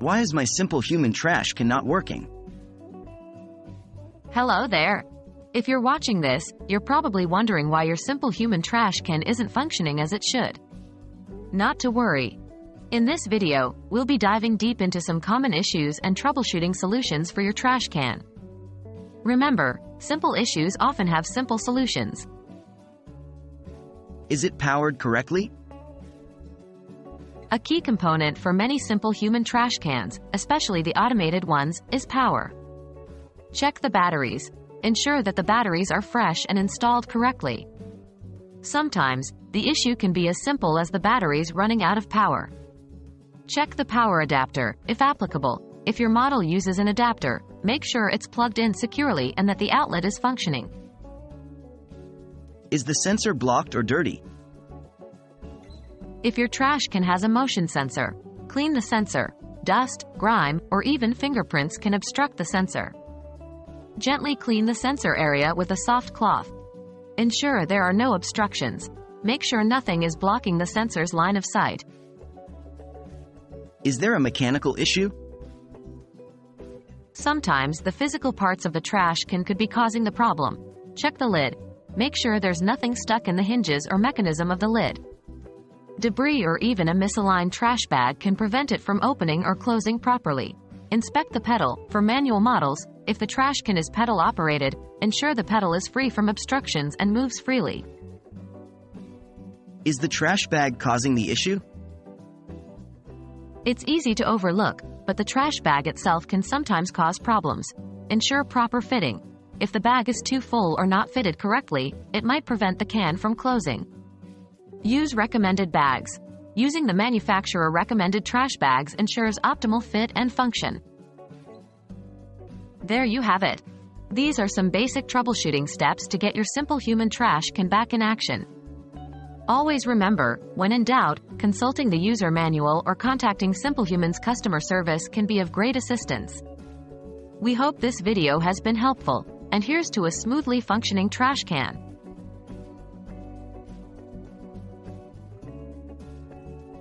Why is my Simple Human trash can not working? Hello there. If you're watching this, you're probably wondering why your Simple Human trash can isn't functioning as it should. Not to worry. In this video, we'll be diving deep into some common issues and troubleshooting solutions for your trash can. Remember, simple issues often have simple solutions. Is it powered correctly? A key component for many Simple Human trash cans, especially the automated ones, is power. Check the batteries. Ensure that the batteries are fresh and installed correctly. Sometimes, the issue can be as simple as the batteries running out of power. Check the power adapter, if applicable. If your model uses an adapter, make sure it's plugged in securely and that the outlet is functioning. Is the sensor blocked or dirty? If your trash can has a motion sensor, clean the sensor. Dust, grime, or even fingerprints can obstruct the sensor. Gently clean the sensor area with a soft cloth. Ensure there are no obstructions. Make sure nothing is blocking the sensor's line of sight. Is there a mechanical issue? Sometimes the physical parts of the trash can could be causing the problem. Check the lid. Make sure there's nothing stuck in the hinges or mechanism of the lid. Debris or even a misaligned trash bag can prevent it from opening or closing properly. Inspect the pedal. For manual models, if the trash can is pedal operated, ensure the pedal is free from obstructions and moves freely. Is the trash bag causing the issue? It's easy to overlook, but the trash bag itself can sometimes cause problems. Ensure proper fitting. If the bag is too full or not fitted correctly, it might prevent the can from closing. Use recommended bags. Using the manufacturer recommended trash bags ensures optimal fit and function. There you have it. These are some basic troubleshooting steps to get your Simple Human trash can back in action. Always remember, when in doubt, consulting the user manual or contacting Simple Human's customer service can be of great assistance. We hope this video has been helpful, and here's to a smoothly functioning trash can.